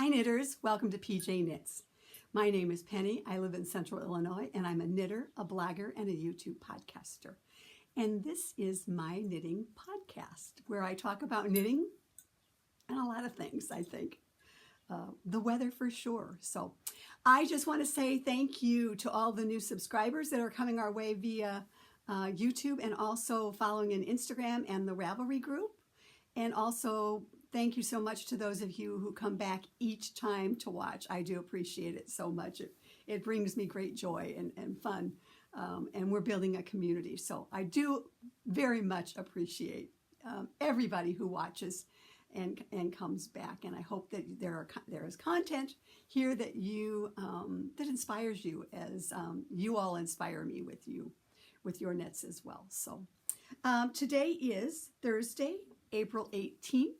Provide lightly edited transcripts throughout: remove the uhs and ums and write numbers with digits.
Hi knitters, welcome to PJKnits. My name is Penny. I live in Central Illinois and I'm a knitter, a blogger, and a YouTube podcaster. And this is my knitting podcast where I talk about knitting and a lot of things, I think. The weather for sure. So I just want to say thank you to all the new subscribers that are coming our way via YouTube and also following in Instagram and the Ravelry group. And also thank you so much to those of you who come back each time to watch. I do appreciate it so much. It brings me great joy and fun. And we're building a community. So I do very much appreciate everybody who watches and comes back. And I hope that there is content here that that inspires you as you all inspire me with your knits as well. So today is Thursday, April 18th.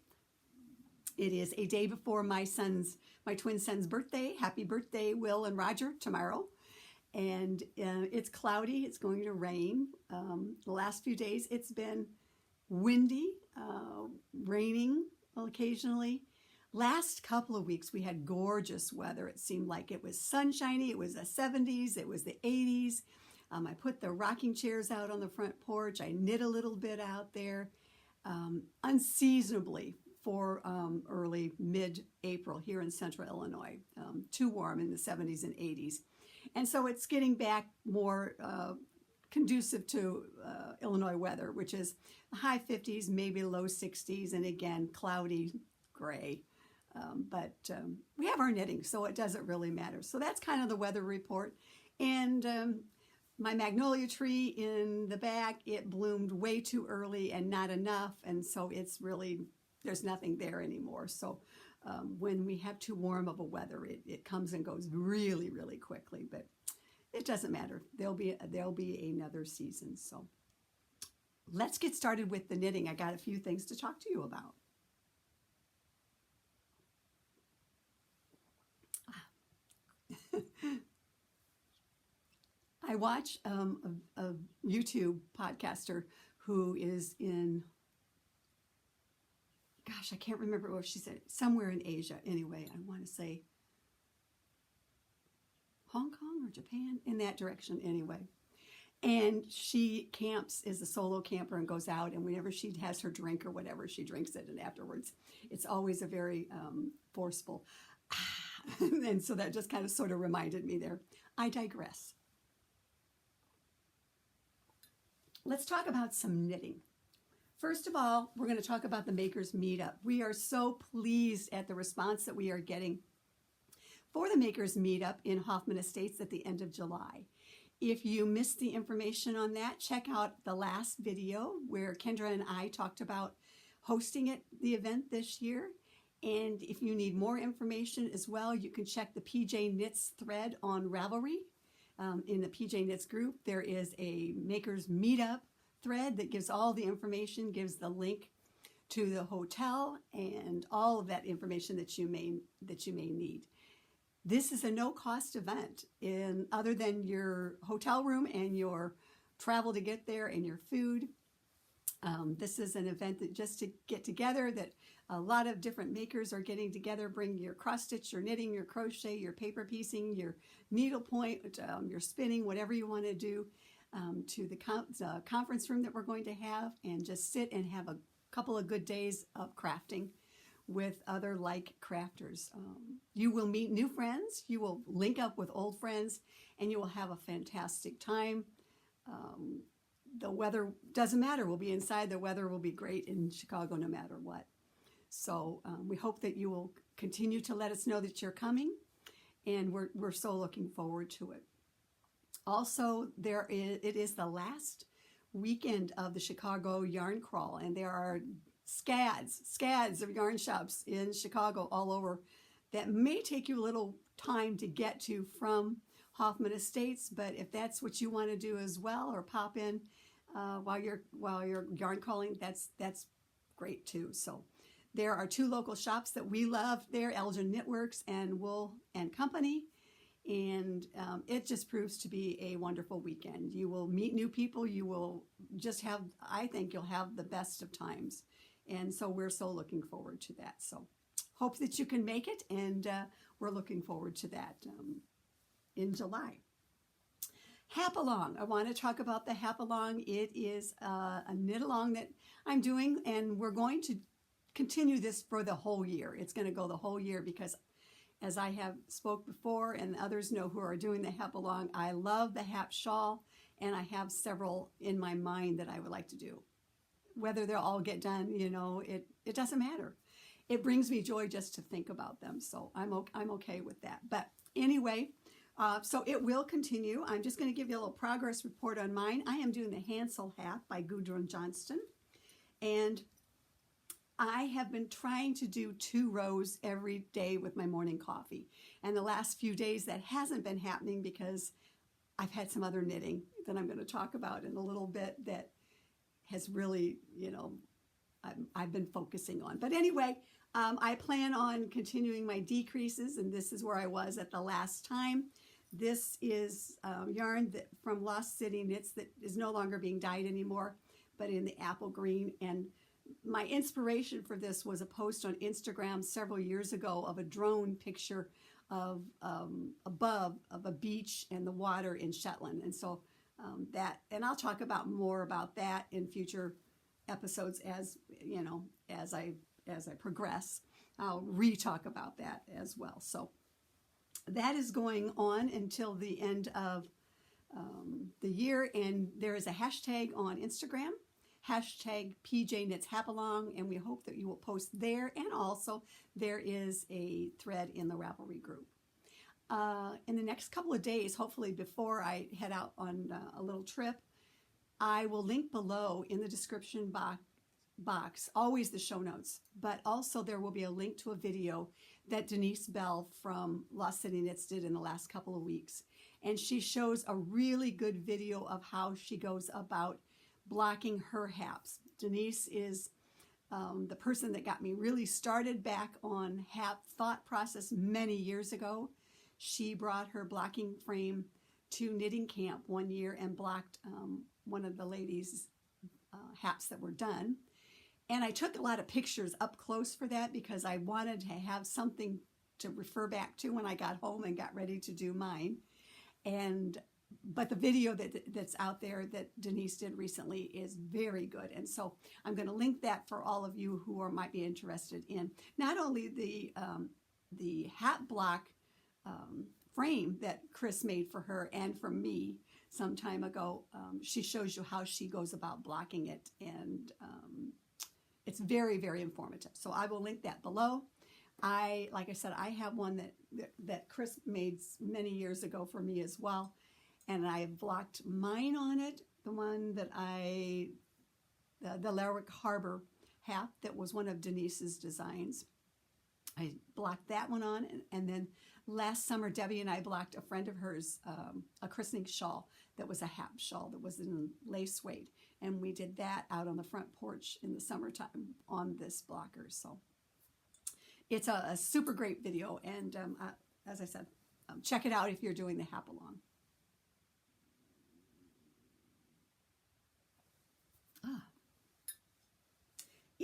It is a day before my twin son's birthday. Happy birthday, Will and Roger, tomorrow. And it's cloudy. It's going to rain. The last few days it's been windy, raining occasionally. Last couple of weeks we had gorgeous weather. It seemed like it was sunshiny. It was the 70s. It was the 80s. I put the rocking chairs out on the front porch. I knit a little bit out there. Unseasonably for early mid-April here in Central Illinois. Too warm in the 70s and 80s. And so it's getting back more conducive to Illinois weather, which is high 50s, maybe low 60s, and again, cloudy, gray. But we have our knitting, so it doesn't really matter. So that's kind of the weather report. And my magnolia tree in the back, it bloomed way too early and not enough. And so it's really, there's nothing there anymore. So when we have too warm of a weather, it comes and goes really, really quickly. But it doesn't matter. There'll be another season. So let's get started with the knitting. I got a few things to talk to you about. I watch a YouTube podcaster who is in, gosh, I can't remember what she said, somewhere in Asia. Anyway, I want to say Hong Kong or Japan, in that direction anyway. And she camps, is a solo camper, and goes out, and whenever she has her drink or whatever, she drinks it, and afterwards it's always a very forceful and so that just kind of sort of reminded me there. I digress. Let's talk about some knitting. First of all, we're going to talk about the Makers Meetup. We are so pleased at the response that we are getting for the Makers Meetup in Hoffman Estates at the end of July. If you missed the information on that, check out the last video where Kendra and I talked about hosting the event this year. And if you need more information as well, you can check the PJKnits thread on Ravelry. In the PJKnits group, there is a Makers Meetup thread that gives all the information, gives the link to the hotel and all of that information that you may need. This is a no-cost event other than your hotel room and your travel to get there and your food. This is an event that just to get together, that a lot of different makers are getting together. Bring your cross stitch, your knitting, your crochet, your paper piecing, your needlepoint, your spinning, whatever you want to do, to the conference room that we're going to have, and just sit and have a couple of good days of crafting with other like crafters. You will meet new friends, you will link up with old friends, and you will have a fantastic time. The weather doesn't matter. We'll be inside. The weather will be great in Chicago no matter what. So we hope that you will continue to let us know that you're coming, and we're so looking forward to it. Also, it is the last weekend of the Chicago Yarn Crawl, and there are scads of yarn shops in Chicago all over that may take you a little time to get to from Hoffman Estates, but if that's what you want to do as well, or pop in while you're yarn crawling, that's great too. So there are two local shops that we love there, Elgin Knitworks and Wool and Company, and it just proves to be a wonderful weekend. You will meet new people. You will just have, I think you'll have the best of times, and so we're so looking forward to that. So hope that you can make it, and we're looking forward to that in July. Hap-A-Long. I want to talk about the Hap-A-Long. It is a knit-along that I'm doing, and we're going to continue this for the whole year. It's going to go the whole year because, as I have spoke before and others know who are doing the Hap-A-Long, I love the Hap shawl, and I have several in my mind that I would like to do. Whether they'll all get done, you know, it doesn't matter. It brings me joy just to think about them, so I'm okay with that. But anyway, so it will continue. I'm just going to give you a little progress report on mine. I am doing the Hansel hat by Gudrun Johnston, and I have been trying to do 2 rows every day with my morning coffee. And the last few days that hasn't been happening because I've had some other knitting that I'm going to talk about in a little bit that has really, you know, I've been focusing on. But anyway, I plan on continuing my decreases, and this is where I was at the last time. This is yarn from Lost City Knits that is no longer being dyed anymore, but in the apple green. And my inspiration for this was a post on Instagram several years ago of a drone picture of above of a beach and the water in Shetland. And so and I'll talk about more about that in future episodes as, you know, as I progress. I'll re-talk about that as well. So that is going on until the end of the year, and there is a hashtag on Instagram, hashtag PJKnits Hap-A-Long, and we hope that you will post there. And also there is a thread in the Ravelry group. In the next couple of days, hopefully before I head out on a little trip, I will link below in the description box, always the show notes, but also there will be a link to a video that Denise Bell from Lost City Knits did in the last couple of weeks. And she shows a really good video of how she goes about blocking her haps. Denise is the person that got me really started back on hap thought process many years ago. She brought her blocking frame to knitting camp one year and blocked one of the ladies' haps that were done. And I took a lot of pictures up close for that because I wanted to have something to refer back to when I got home and got ready to do mine. But the video that's out there that Denise did recently is very good. And so I'm going to link that for all of you who might be interested in not only the hat block frame that Chris made for her and for me some time ago. She shows you how she goes about blocking it, and it's very, very informative. So I will link that below. Like I said, I have one that Chris made many years ago for me as well, and I blocked mine on it. The one that the Lerwick Harbor hat that was one of Denise's designs. I blocked that one on, and then last summer, Debbie and I blocked a friend of hers, a christening shawl that was a hap shawl that was in lace suede. And we did that out on the front porch in the summertime on this blocker. So it's a super great video. And as I said, check it out if you're doing the Hap-A-Long.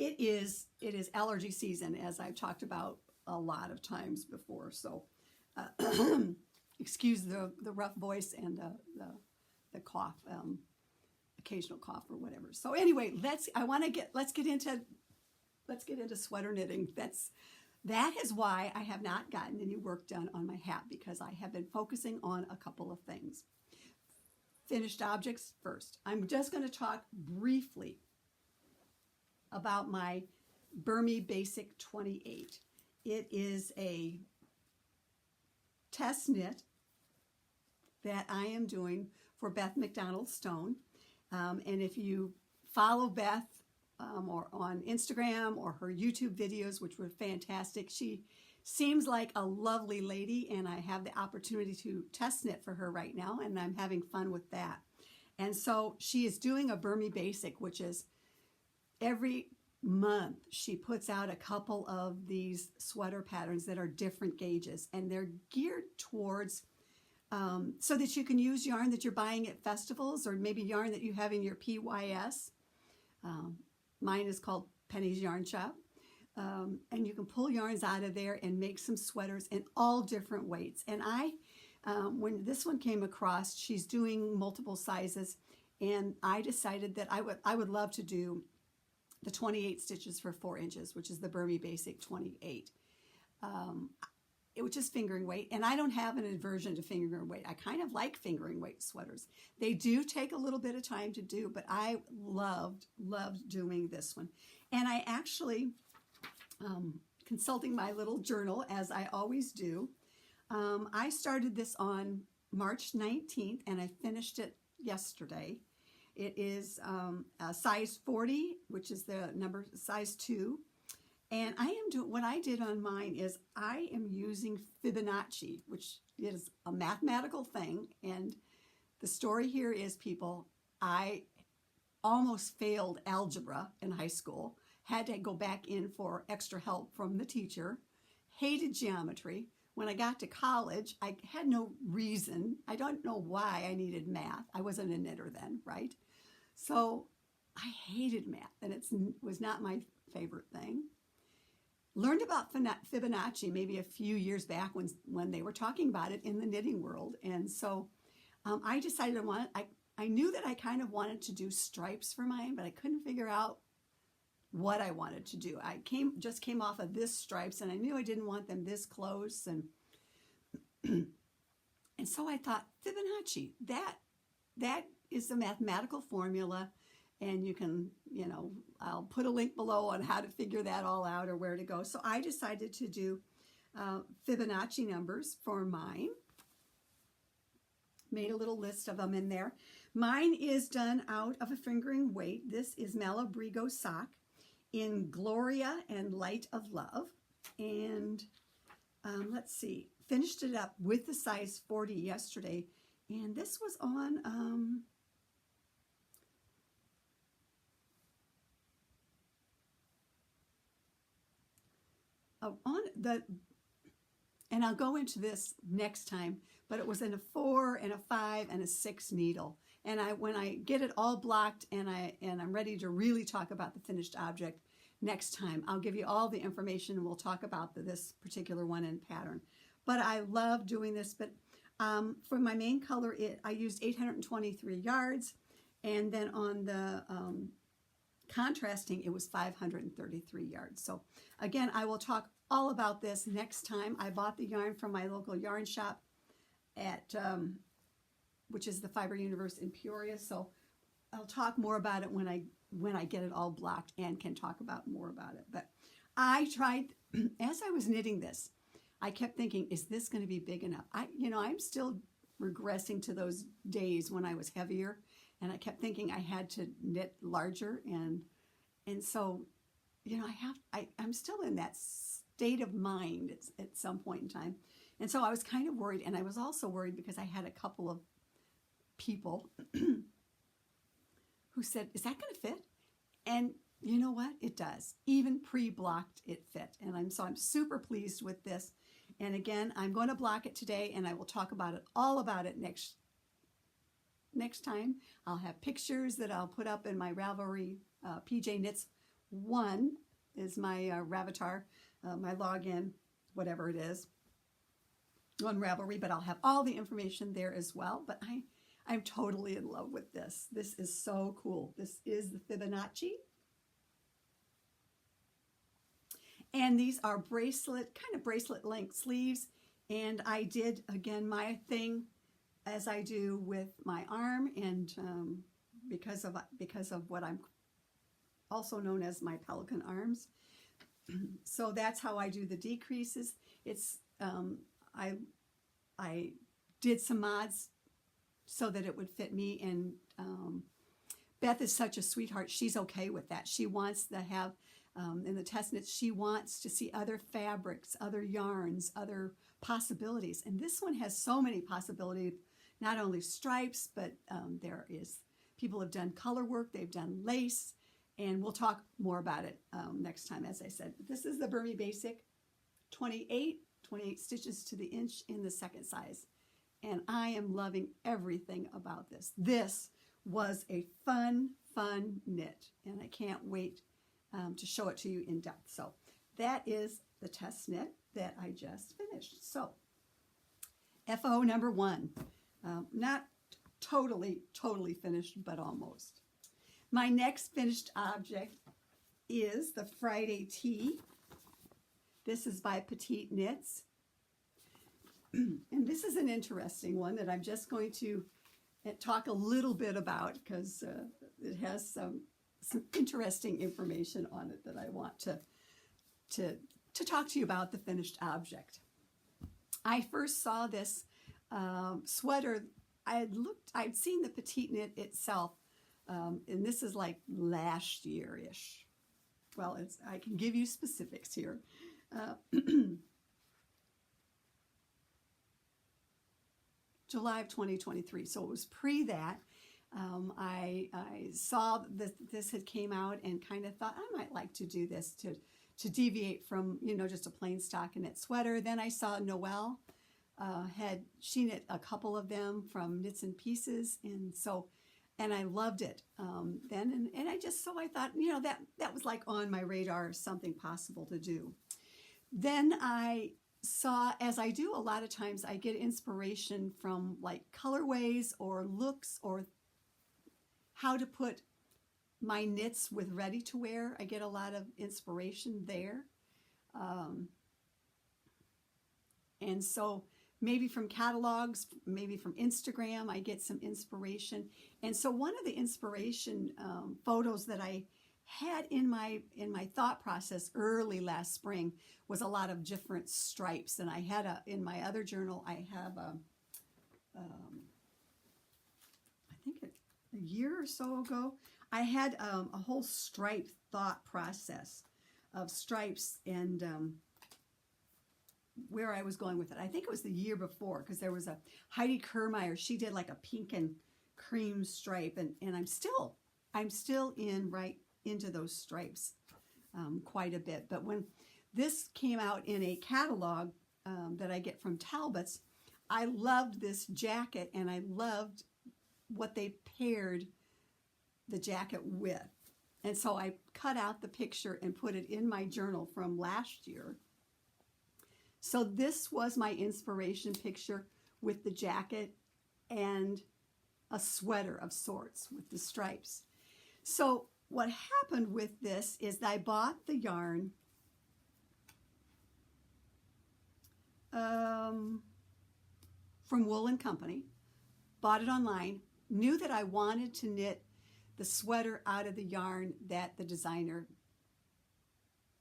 It is allergy season, as I've talked about a lot of times before. So excuse the rough voice and the cough, occasional cough or whatever. So anyway, let's get into sweater knitting. That is why I have not gotten any work done on my hat, because I have been focusing on a couple of things. Finished objects first. I'm just going to talk briefly about my Burmy Basic 28. It is a test knit that I am doing for Beth MacDonald Stone. And if you follow Beth or on Instagram or her YouTube videos, which were fantastic, she seems like a lovely lady, and I have the opportunity to test knit for her right now, and I'm having fun with that. And so she is doing a Burmy Basic, which is every month she puts out a couple of these sweater patterns that are different gauges, and they're geared towards so that you can use yarn that you're buying at festivals, or maybe yarn that you have in your PYS. Mine is called Penny's Yarn Shop. and you can pull yarns out of there and make some sweaters in all different weights. And when this one came across, she's doing multiple sizes, and I decided that I would love to do the 28 stitches for 4 inches, which is the Burmy Basic 28, which is fingering weight. And I don't have an aversion to fingering weight. I kind of like fingering weight sweaters. They do take a little bit of time to do, but I loved doing this one. And I actually, consulting my little journal, as I always do, I started this on March 19th, and I finished it yesterday. It is a size 40, which is the number size 2. And I am doing, what I did on mine is I am using Fibonacci, which is a mathematical thing. And the story here is, people, I almost failed algebra in high school, had to go back in for extra help from the teacher, hated geometry. When I got to college, I had no reason. I don't know why I needed math. I wasn't a knitter then, right? So I hated math, and it was not my favorite thing. Learned about Fibonacci maybe a few years back when they were talking about it in the knitting world. And so I decided I knew that I kind of wanted to do stripes for mine, but I couldn't figure out what I wanted to do. I just came off of this stripes, and I knew I didn't want them this close, and and so I thought, Fibonacci, that is the mathematical formula, and you can, I'll put a link below on how to figure that all out or where to go. So I decided to do Fibonacci numbers for mine. Made a little list of them in there. Mine is done out of a fingering weight. This is Malabrigo sock in Gloria and Light of Love. And let's see, finished it up with the size 40 yesterday. And this was on, and I'll go into this next time, but it was in a 4 and a 5 and a 6 needle. And when I get it all blocked and I'm ready to really talk about the finished object next time, I'll give you all the information, and we'll talk about this particular one in pattern. But I love doing this. But for my main color, I used 823 yards, and then on the contrasting, it was 533 yards. So again, I will talk all about this next time. I bought the yarn from my local yarn shop at which is the Fiber Universe in Peoria. So I'll talk more about it when I get it all blocked and can talk about more about it. But I tried, as I was knitting this, I kept thinking, is this going to be big enough? I'm still regressing to those days when I was heavier, and I kept thinking I had to knit larger, and so I'm still in that state of mind at some point in time. And so I was kind of worried, and I was also worried because I had a couple of people who said, is that going to fit? And you know what? It does. Even pre-blocked, it fit. And I'm super pleased with this. And again, I'm going to block it today, and I will talk about it next time. I'll have pictures that I'll put up in my Ravelry. PJKnits 1 is my Ravatar, my login, whatever it is, on Ravelry. But I'll have all the information there as well. But I'm totally in love with this. This is so cool. This is the Fibonacci. And these are bracelet length sleeves. And I did, again, my thing as I do with my arm, and because of what I'm also known as my pelican arms. So that's how I do the decreases. It's I did some mods so that it would fit me, and Beth is such a sweetheart. She's okay with that. She wants to have in the test knits, she wants to see other fabrics, other yarns, other possibilities. And this one has so many possibilities, not only stripes, but people have done color work, they've done lace, and we'll talk more about it next time, as I said. This is the Burmy Basic 28 stitches to the inch in the 2nd size. And I am loving everything about this. This was a fun knit, and I can't wait to show it to you in depth. So that is the test knit that I just finished. So FO number 1, not totally finished, but almost. My next finished object is the Friday Tee. This is by PJKnits. And this is an interesting one that I'm just going to talk a little bit about because it has some interesting information on it that I want to talk to you about the finished object. I first saw this sweater. I'd seen the petite knit itself, and this is like last year-ish. Well, I can give you specifics here. July of 2023, so it was pre that. I saw that this had came out and kind of thought I might like to do this to deviate from, you know, just a plain stockinette sweater. Then I saw Noelle she knit a couple of them from Knits and Pieces, and I loved it then. And I thought, you know, that was like on my radar, something possible to do. Then I saw, as I do a lot of times, I get inspiration from like colorways or looks or how to put my knits with ready to wear. I get a lot of inspiration there. And so maybe from catalogs, maybe from Instagram, I get some inspiration. And so one of the inspiration photos that I had in my thought process early last spring was a lot of different stripes. And I had in my other journal, I have I think a year or so ago, I had a whole stripe thought process of stripes and where I was going with it. I think it was the year before, because there was a Heidi Kermeyer. She did like a pink and cream stripe, and I'm still right into those stripes quite a bit. But when this came out in a catalog that I get from Talbot's, I loved this jacket, and I loved what they paired the jacket with. And so I cut out the picture and put it in my journal from last year. So this was my inspiration picture with the jacket and a sweater of sorts with the stripes. So what happened with this is that I bought the yarn from Wool & Company, bought it online, knew that I wanted to knit the sweater out of the yarn that the designer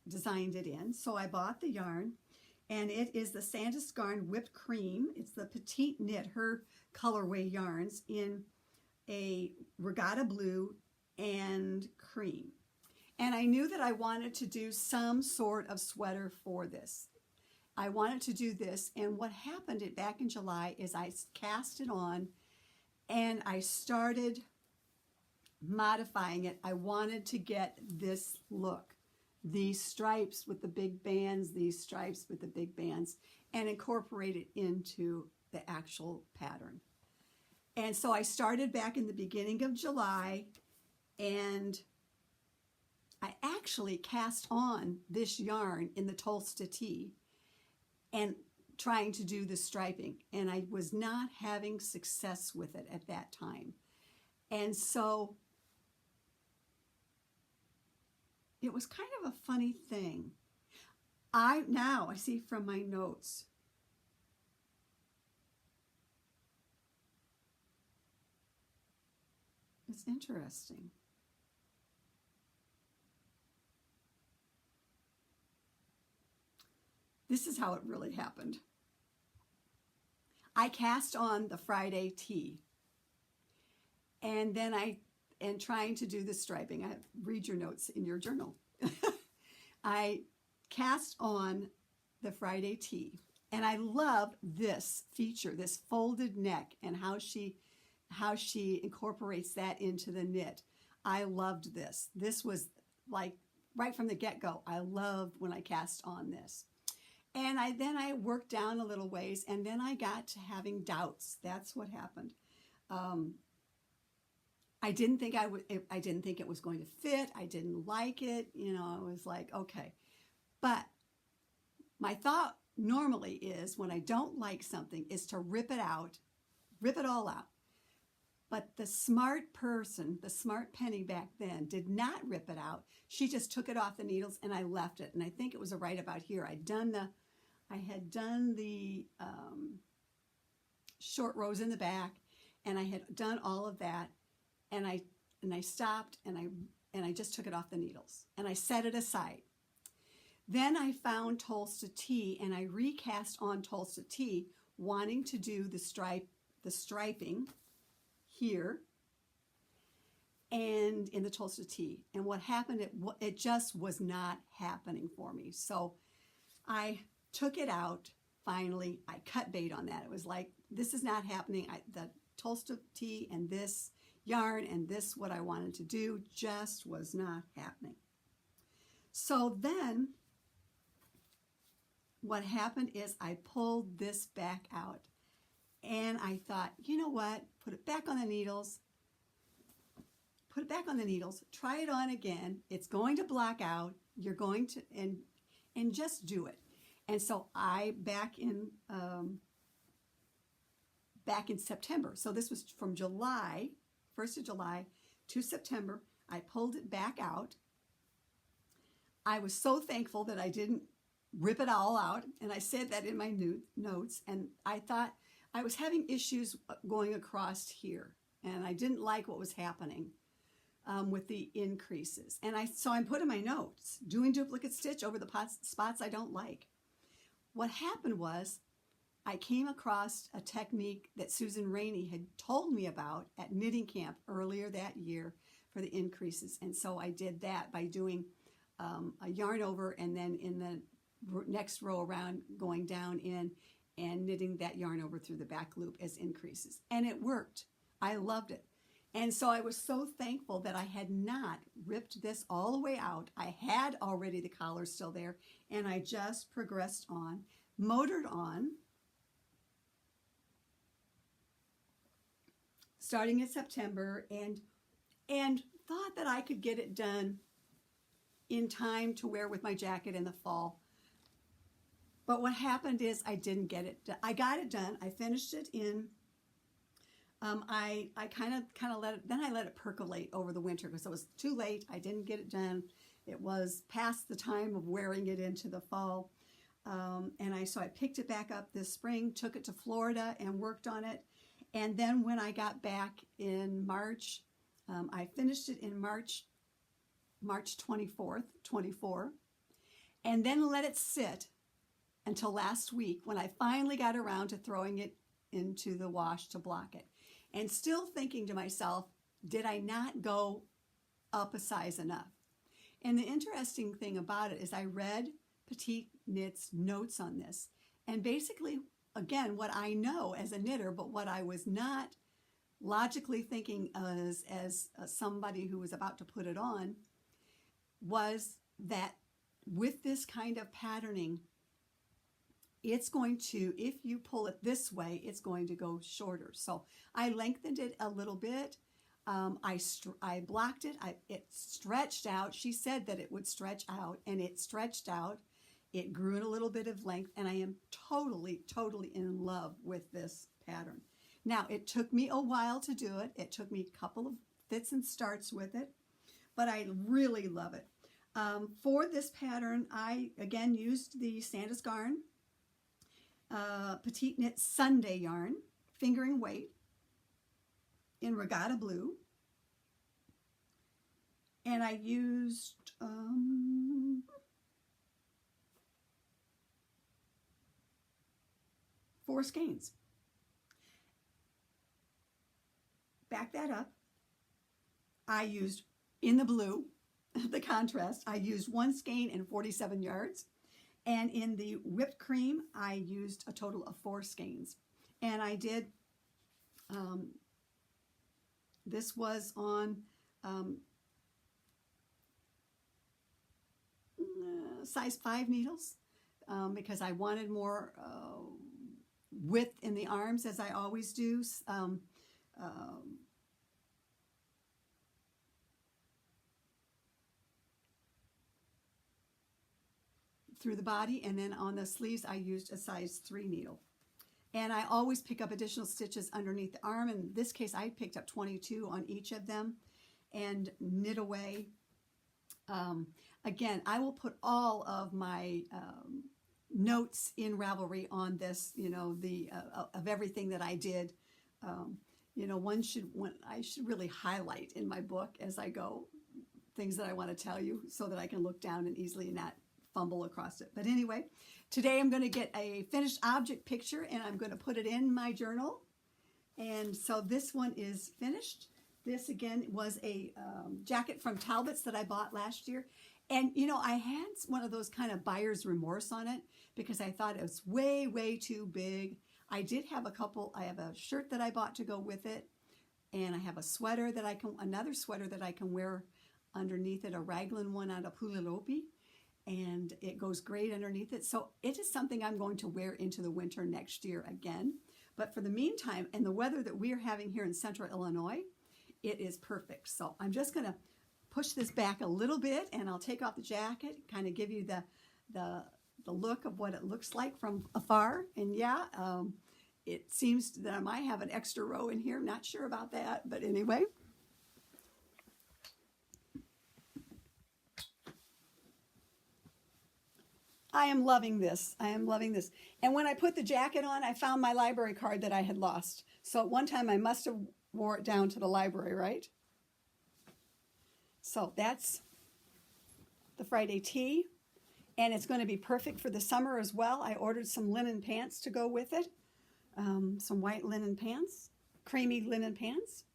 designed it in. So I bought the yarn, and it is the Sandus Garn Whipped Cream. It's the Petite Knit, her colorway yarns, in a regatta blue and cream. And I knew that I wanted to do some sort of sweater for this. I wanted to do this, and what happened back in July is I cast it on and I started modifying it. I wanted to get this look, these stripes with the big bands, these stripes with the big bands, and incorporate it into the actual pattern. And so I started back in the beginning of July, and I actually cast on this yarn in the Tolsta Tee and trying to do the striping, and I was not having success with it at that time. And so it was kind of a funny thing. Now I see from my notes, it's interesting. This is how it really happened. I cast on the Friday Tee, and then trying to do the striping. I read your notes in your journal. I cast on the Friday Tee, and I love this feature, this folded neck, and how she incorporates that into the knit. I loved this. This was like right from the get-go. I loved when I cast on this. And then I worked down a little ways, and then I got to having doubts. That's what happened. I didn't think it was going to fit. I didn't like it. You know, I was like, okay. But my thought normally is when I don't like something is to rip it out, rip it all out. But the smart person, the smart Penny back then, did not rip it out. She just took it off the needles and I left it. And I think it was right about here. I had done the short rows in the back, and I had done all of that, and I stopped and I just took it off the needles and I set it aside. Then I found Tolsta Tee and I recast on Tolsta Tee, wanting to do the striping here and in the Tolsta Tee. And what happened, it just was not happening for me. So I took it out. Finally, I cut bait on that. It was like, this is not happening. The Tolsta Tee and this yarn and this, what I wanted to do, just was not happening. So then what happened is I pulled this back out and I thought, you know what, put it back on the needles, try it on again. It's going to block out. You're going to, and just do it. And so I, back in September, so this was from July, 1st of July to September, I pulled it back out. I was so thankful that I didn't rip it all out, and I said that in my notes, and I thought I was having issues going across here, and I didn't like what was happening with the increases. And so I put in my notes, doing duplicate stitch over the spots I don't like. What happened was I came across a technique that Susan Rainey had told me about at knitting camp earlier that year for the increases. And so I did that by doing a yarn over and then in the next row around going down in and knitting that yarn over through the back loop as increases. And it worked. I loved it. And so I was so thankful that I had not ripped this all the way out. I had already the collar still there, and I just progressed on, motored on, starting in September, and thought that I could get it done in time to wear with my jacket in the fall. But what happened is I didn't get it done. I got it done. I finished it in, I kind of let it, then I let it percolate over the winter because it was too late. I didn't get it done. It was past the time of wearing it into the fall. So I picked it back up this spring, took it to Florida and worked on it. And then when I got back in March, I finished it in March 24th, 24, and then let it sit until last week when I finally got around to throwing it into the wash to block it. And still thinking to myself, did I not go up a size enough? And the interesting thing about it is I read PJKnits notes on this. And basically, again, what I know as a knitter, but what I was not logically thinking as somebody who was about to put it on, was that with this kind of patterning, it's going to, if you pull it this way, it's going to go shorter. So I lengthened it a little bit. I blocked it. It stretched out. She said that it would stretch out, and it stretched out. It grew in a little bit of length, and I am totally, totally in love with this pattern. Now, it took me a while to do it. It took me a couple of fits and starts with it, but I really love it. For this pattern, I, again, used the Stratus Garn PJKnits Sunday yarn, fingering weight, in Regatta Blue. And I used 4 skeins. Back that up. I used, in the blue, the contrast, I used 1 skein and 47 yards. And in the whipped cream, I used a total of 4 skeins. And I did, this was on size 5 needles because I wanted more width in the arms, as I always do. through the body, and then on the sleeves I used a size 3 needle. And I always pick up additional stitches underneath the arm. In this case, I picked up 22 on each of them and knit away. Again, I will put all of my notes in Ravelry on this, you know, of everything that I did. You know, I should really highlight in my book as I go things that I want to tell you so that I can look down and easily not fumble across it. But anyway, today I'm going to get a finished object picture and I'm going to put it in my journal. And so this one is finished. This again was a jacket from Talbot's that I bought last year. And you know, I had one of those kind of buyer's remorse on it because I thought it was way, way too big. I did have I have a shirt that I bought to go with it. And I have a sweater that another sweater that I can wear underneath it, a raglan one out of Hulilopi. And it goes great underneath it. So it is something I'm going to wear into the winter next year again. But for the meantime, and the weather that we are having here in central Illinois, it is perfect. So I'm just going to push this back a little bit and I'll take off the jacket, kind of give you the look of what it looks like from afar. And yeah, it seems that I might have an extra row in here. I'm not sure about that, but anyway. I am loving this. I am loving this. And when I put the jacket on, I found my library card that I had lost. So at one time I must have wore it down to the library, right? So that's the Friday tee. And it's going to be perfect for the summer as well. I ordered some linen pants to go with it. Some white linen pants, creamy linen pants.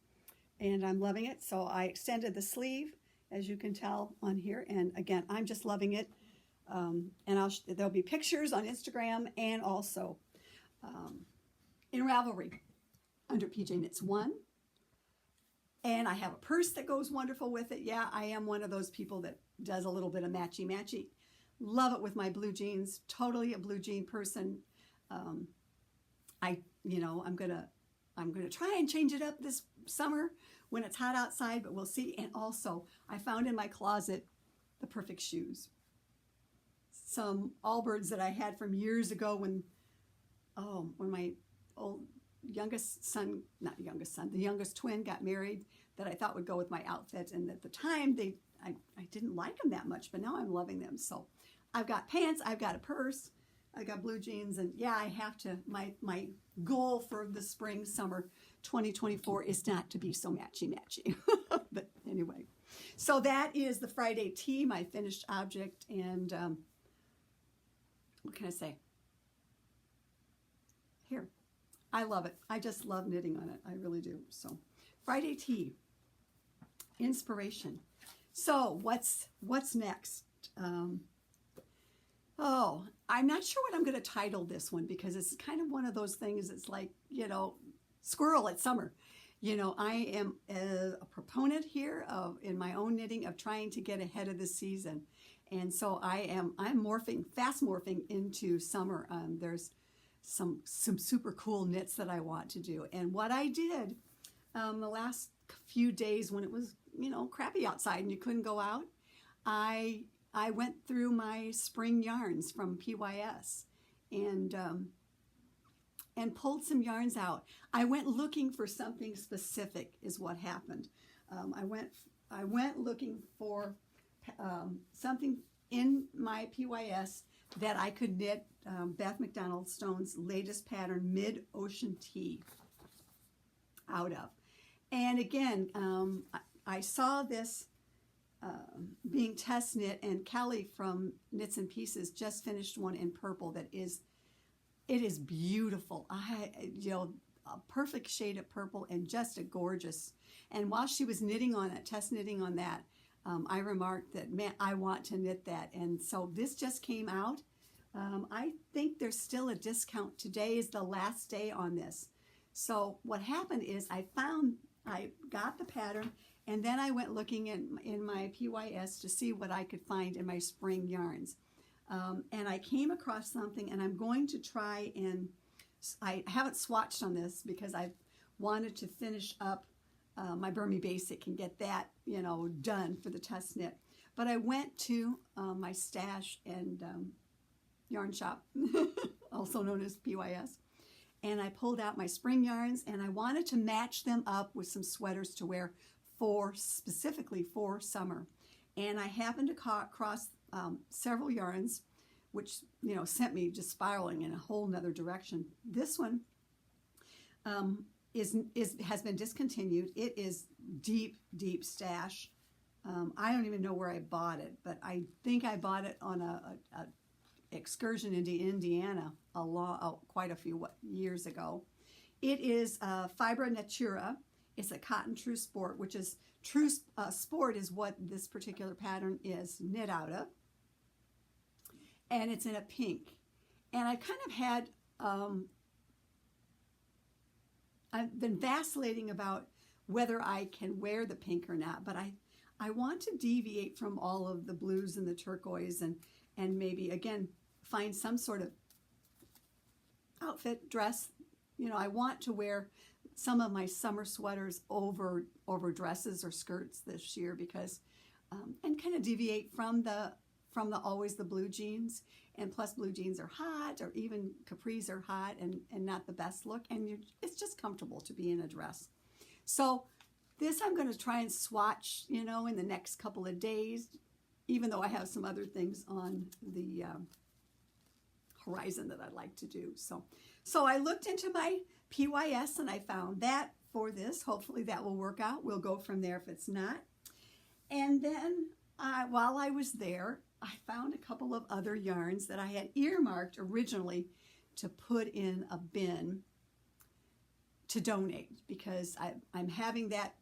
And I'm loving it. So I extended the sleeve, as you can tell on here. And again, I'm just loving it. And there'll be pictures on Instagram and also in Ravelry under PJKnits 1. And I have a purse that goes wonderful with it. Yeah, I am one of those people that does a little bit of matchy-matchy. Love it with my blue jeans. Totally a blue jean person. I'm gonna try and change it up this summer when it's hot outside, but we'll see. And also, I found in my closet the perfect shoes. Some Allbirds that I had from years ago when my the youngest twin got married, that I thought would go with my outfit. And at the time, I didn't like them that much, but now I'm loving them. So I've got pants, I've got a purse, I got blue jeans, and yeah, I have to, my goal for the spring, summer 2024 is not to be so matchy-matchy. But anyway, so that is the Friday tee, my finished object, and what can I say? Here, I love it. I just love knitting on it. I really do. So Friday tee, inspiration. So what's next? I'm not sure what I'm going to title this one because it's kind of one of those things. It's like, you know, squirrel at summer. You know, I am a proponent here in my own knitting of trying to get ahead of the season. And so I'm fast morphing into summer. There's some super cool knits that I want to do. And what I did the last few days when it was, you know, crappy outside and you couldn't go out, I went through my spring yarns from PYS and pulled some yarns out. I went looking for something specific is what happened. I went looking for something in my PYS that I could knit Beth MacDonald Stone's latest pattern, Mid-Ocean Tea, out of. And again, I saw this being test knit, and Kelly from Knits and Pieces just finished one in purple it is beautiful. A perfect shade of purple and just a gorgeous. And while she was knitting on it, test knitting on that, I remarked that, man, I want to knit that. And so this just came out. I think there's still a discount. Today is the last day on this. So what happened is I got the pattern, and then I went looking in my PYS to see what I could find in my spring yarns. And I came across something, and I'm going to try and, I haven't swatched on this because I've wanted to finish up my Burmy Basic and get that, you know, done for the test knit. But I went to my stash and yarn shop, also known as PYS. And I pulled out my spring yarns, and I wanted to match them up with some sweaters to wear specifically for summer. And I happened to cross several yarns, which, you know, sent me just spiraling in a whole nother direction. This one has been discontinued. It is deep stash. I don't even know where I bought it, but I think I bought it on a excursion into Indiana quite a few years ago. It is Fibra Natura. It's a cotton true sport, which is true sport is what this particular pattern is knit out of, and it's in a pink. And I kind of had I've been vacillating about whether I can wear the pink or not, but I want to deviate from all of the blues and the turquoise and maybe again find some sort of outfit, dress. You know, I want to wear some of my summer sweaters over dresses or skirts this year because and kind of deviate from the always the blue jeans. And plus blue jeans are hot, or even capris are hot and not the best look, and it's just comfortable to be in a dress. So this I'm going to try and swatch, you know, in the next couple of days, even though I have some other things on the horizon that I'd like to do. So I looked into my PYS and I found that for this. Hopefully that will work out. We'll go from there if it's not. And then while I was there, I found a couple of other yarns that I had earmarked originally to put in a bin to donate, because I'm having that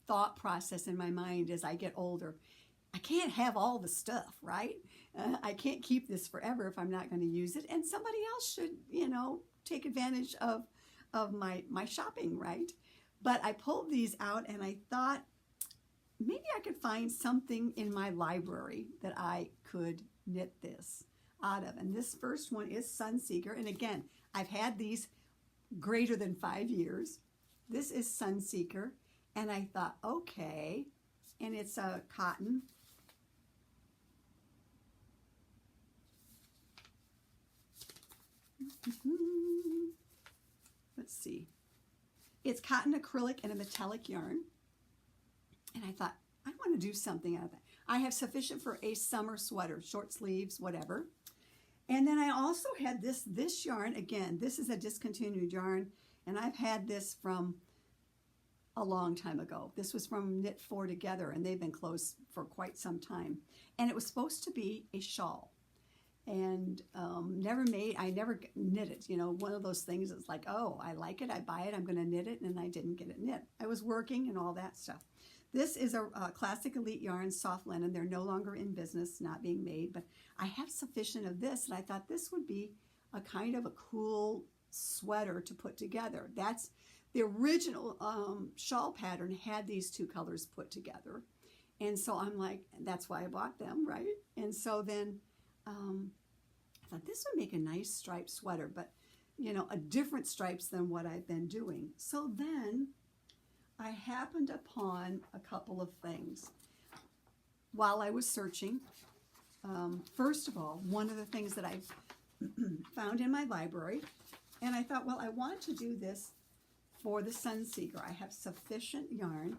thought process in my mind as I get older. I can't have all the stuff, right? I can't keep this forever if I'm not going to use it, and somebody else should, you know, take advantage of my shopping, right? But I pulled these out and I thought maybe I could find something in my library that I could knit this out of. And this first one is Sunseeker. And again, I've had these greater than 5 years. This is Sunseeker. And I thought, okay. And it's a cotton. Let's see. It's cotton acrylic and a metallic yarn. And I thought, I want to do something out of that. I have sufficient for a summer sweater, short sleeves, whatever. And then I also had this yarn. Again, this is a discontinued yarn, and I've had this from a long time ago. This was from Knit 4 Together, and they've been closed for quite some time. And it was supposed to be a shawl. And I never knit it. You know, one of those things that's like, oh, I like it, I buy it, I'm going to knit it, and I didn't get it knit. I was working and all that stuff. This is a Classic Elite Yarn soft linen. They're no longer in business, not being made, but I have sufficient of this, and I thought this would be a kind of a cool sweater to put together. That's the original shawl pattern had these two colors put together, and so I'm like, that's why I bought them, right? And so then I thought this would make a nice striped sweater, but you know, a different stripes than what I've been doing. So then I happened upon a couple of things while I was searching. First of all, one of the things that I found in my library, and I thought, well, I want to do this for the Sunseeker. I have sufficient yarn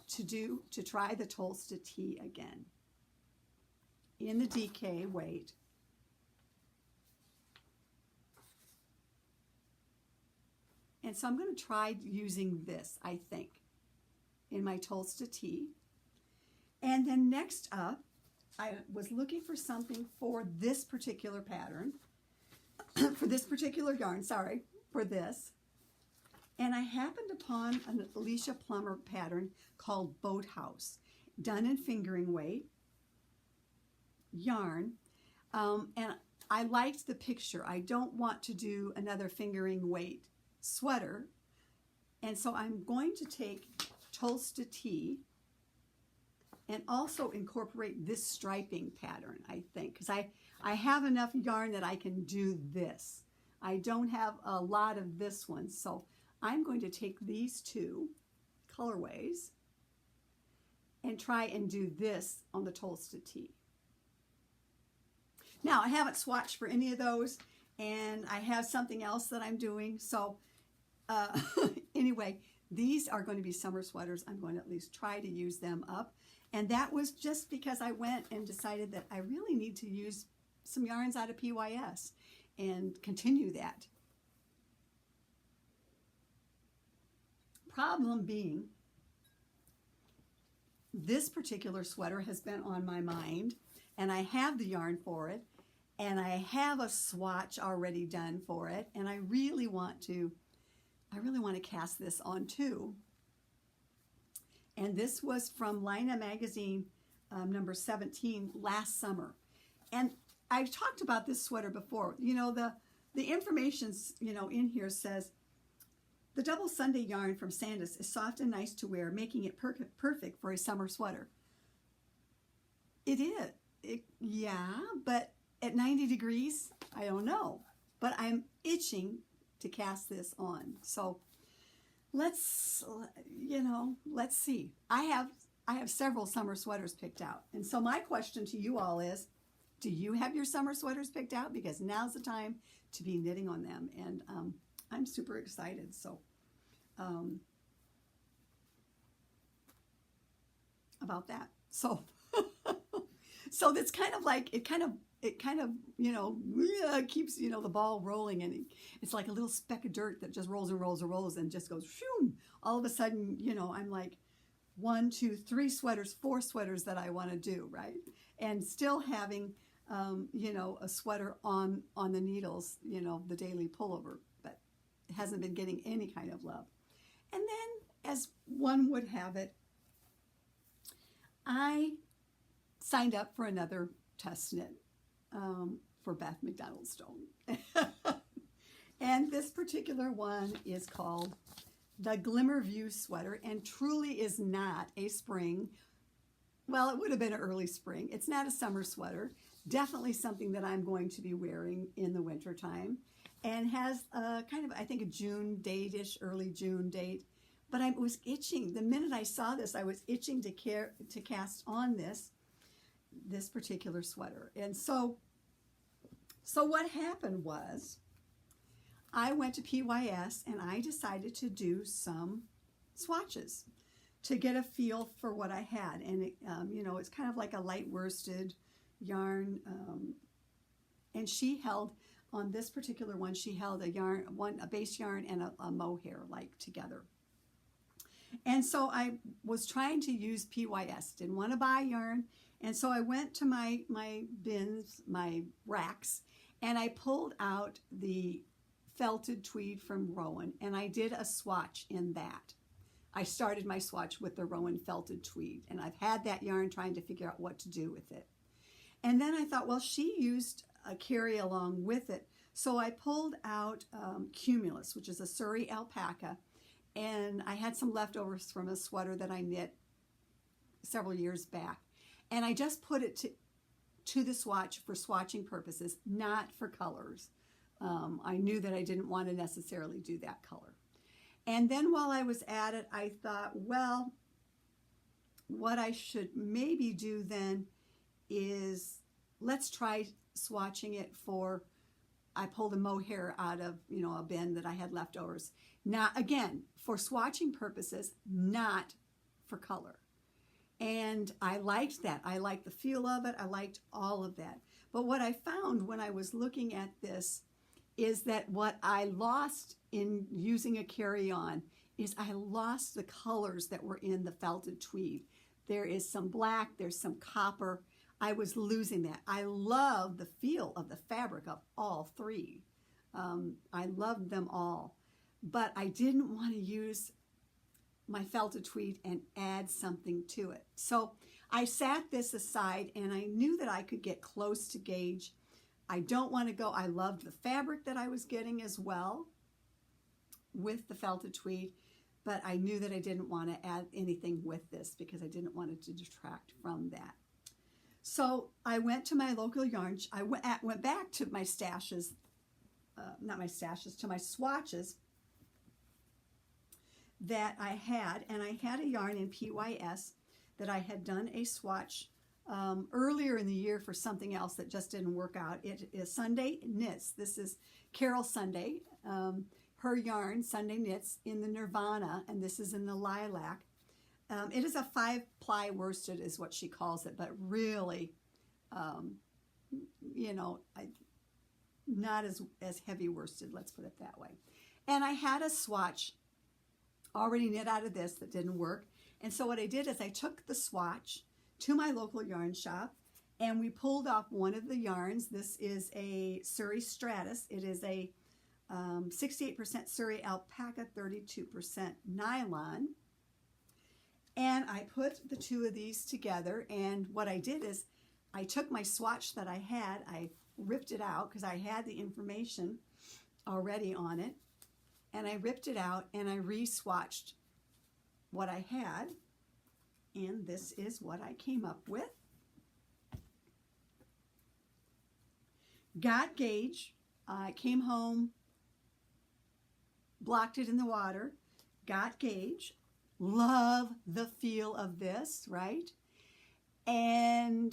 to try the Tolsta Tee again in the DK weight. And so I'm going to try using this, I think, in my Tolsta Tee. And then next up, I was looking for something for this particular pattern, for this particular yarn, sorry, for this. And I happened upon an Alicia Plummer pattern called Boathouse, done in fingering weight yarn. And I liked the picture. I don't want to do another fingering weight sweater. And so I'm going to take Tolsta Tee and also incorporate this striping pattern, I think, because I have enough yarn that I can do this. I don't have a lot of this one, so I'm going to take these two colorways and try and do this on the Tolsta Tee. Now, I haven't swatched for any of those, and I have something else that I'm doing. So anyway, these are going to be summer sweaters. I'm going to at least try to use them up. And that was just because I went and decided that I really need to use some yarns out of PYS and continue that. Problem being, this particular sweater has been on my mind, and I have the yarn for it, and I have a swatch already done for it, and I really want to cast this on too. And this was from Lina magazine, number 17, last summer. And I've talked about this sweater before. You know, the information's, you know, in here says, the double Sunday yarn from Stratus is soft and nice to wear, making it perfect for a summer sweater. It is. Yeah, but at 90 degrees, I don't know. But I'm itching to cast this on. So let's see. I have several summer sweaters picked out. And so my question to you all is, do you have your summer sweaters picked out? Because now's the time to be knitting on them. And I'm super excited. So about that. So so that's kind of like it kind of you know, keeps, you know, the ball rolling, and it's like a little speck of dirt that just rolls and rolls and rolls and just goes shoo. All of a sudden, you know, I'm like 1, 2, 3 sweaters, 4 sweaters that I want to do, right? And still having you know, a sweater on the needles, you know, the daily pullover, but it hasn't been getting any kind of love. And then, as one would have it, I signed up for another test knit for Beth MacDonald Stone. And this particular one is called the Glimmerview sweater, and truly is not a spring. Well, it would have been an early spring. It's not a summer sweater. Definitely something that I'm going to be wearing in the winter time, and has a kind of, I think, a June date-ish, early June date. But I was itching. The minute I saw this, I was itching to cast on this particular sweater. And so what happened was, I went to PYS and I decided to do some swatches to get a feel for what I had. And it, you know, it's kind of like a light worsted yarn. And she held, on this particular one, she held a base yarn and a mohair like together. And so I was trying to use PYS, didn't want to buy yarn. And so I went to my bins, my racks, and I pulled out the Felted Tweed from Rowan, and I did a swatch in that. I started my swatch with the Rowan Felted Tweed, and I've had that yarn trying to figure out what to do with it. And then I thought, well, she used a carry along with it. So I pulled out Cumulus, which is a Suri alpaca, and I had some leftovers from a sweater that I knit several years back. And I just put it to the swatch for swatching purposes, not for colors. I knew that I didn't want to necessarily do that color. And then while I was at it, I thought, well, what I should maybe do then is let's try swatching it for, I pulled a mohair out of, you know, a bin that I had leftovers. Not, again, for swatching purposes, not for color. And I liked that. I liked the feel of it. I liked all of that. But what I found when I was looking at this is that what I lost in using a carry-on is I lost the colors that were in the Felted Tweed. There is some black, there's some copper. I was losing that. I love the feel of the fabric of all three. I loved them all. But I didn't want to use my Felted Tweed and add something to it. So I sat this aside, and I knew that I could get close to gauge. I don't want to go, I loved the fabric that I was getting as well with the Felted Tweed, but I knew that I didn't want to add anything with this because I didn't want it to detract from that. So I went to my local yarn, I went back to my stashes, not my stashes, to my swatches that I had, and I had a yarn in PYS that I had done a swatch earlier in the year for something else that just didn't work out. It is Sunday Knits. This is Carol Sunday. Her yarn, Sunday Knits, in the Nirvana, and this is in the lilac. It is a 5-ply worsted is what she calls it, but really, you know, not as heavy worsted, let's put it that way. And I had a swatch already knit out of this that didn't work. And so what I did is I took the swatch to my local yarn shop and we pulled off one of the yarns. This is a Suri Stratus. It is a 68% Suri alpaca, 32% nylon. And I put the two of these together, and what I did is I took my swatch that I had, I ripped it out because I had the information already on it, and I ripped it out and I re-swatched what I had, and this is what I came up with. Got gauge. I came home, blocked it in the water, got gauge. Love the feel of this, right? And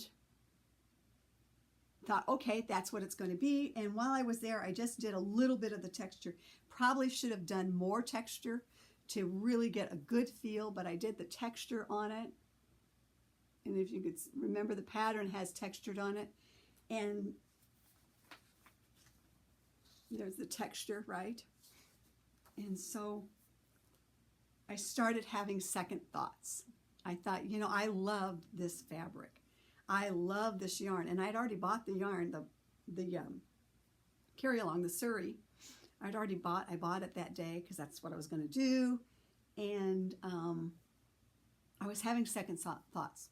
thought, okay, that's what it's going to be. And while I was there, I just did a little bit of the texture. Probably should have done more texture to really get a good feel, but I did the texture on it. And if you could remember, the pattern has textured on it. And there's the texture, right? And so I started having second thoughts. I thought, you know, I loved this fabric. I love this yarn. And I'd already bought the yarn, the carry-along, the Suri. I bought it that day because that's what I was going to do. And I was having second thoughts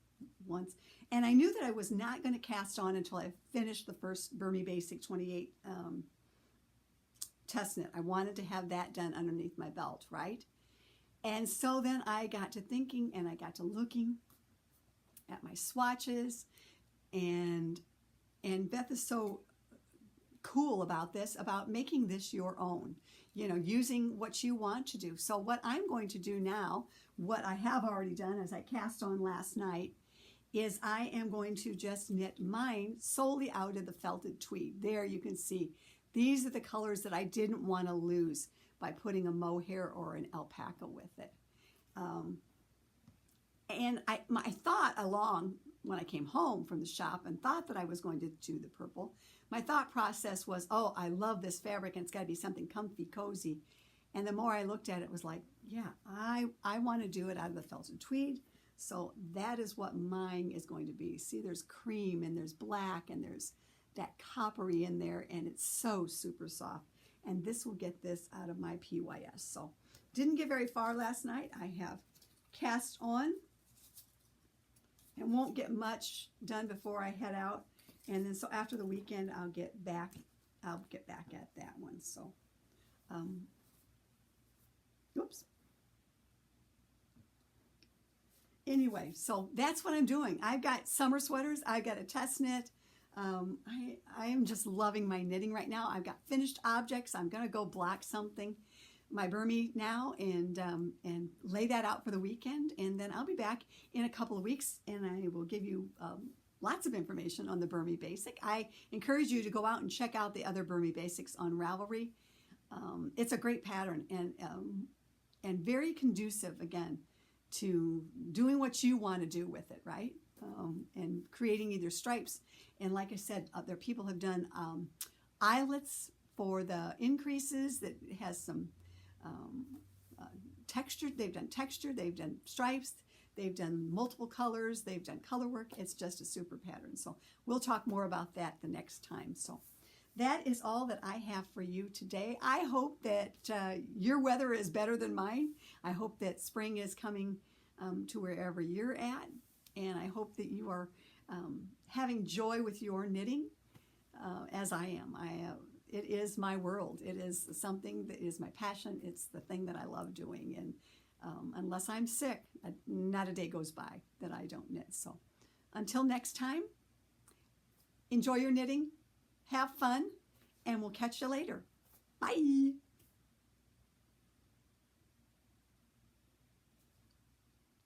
once. And I knew that I was not going to cast on until I finished the first Burmy Basic 28 test knit. I wanted to have that done underneath my belt, right? And so then I got to thinking and I got to looking at my swatches, and Beth is so cool about this, about making this your own, you know, using what you want to do. So what I'm going to do now, what I have already done as I cast on last night, is I am going to just knit mine solely out of the felted tweed. There you can see these are the colors that I didn't want to lose by putting a mohair or an alpaca with it. And I thought along when I came home from the shop and thought that I was going to do the purple, my thought process was, oh, I love this fabric and it's got to be something comfy, cozy. And the more I looked at it, it was like, yeah, I want to do it out of the felted tweed. So that is what mine is going to be. See, there's cream and there's black and there's that coppery in there, and it's so super soft. And this will get this out of my PYS. So didn't get very far last night. I have cast on and won't get much done before I head out. And then so after the weekend, I'll get back at that one. So, oops. Anyway, so that's what I'm doing. I've got summer sweaters. I've got a test knit. I am just loving my knitting right now. I've got finished objects. I'm going to go block something, my Burmy now, and lay that out for the weekend. And then I'll be back in a couple of weeks, and I will give you lots of information on the Burmy Basic. I encourage you to go out and check out the other Burmy Basics on Ravelry. It's a great pattern and very conducive, again, to doing what you want to do with it, right? And creating either stripes. And like I said, other people have done eyelets for the increases that has some texture. They've done texture, they've done stripes, they've done multiple colors, they've done color work. It's just a super pattern. So we'll talk more about that the next time. So that is all that I have for you today. I hope that your weather is better than mine. I hope that spring is coming to wherever you're at. And I hope that you are having joy with your knitting as I am. It is my world. It is something that is my passion. It's the thing that I love doing. And unless I'm sick, not a day goes by that I don't knit. So until next time, enjoy your knitting, have fun, and we'll catch you later. Bye.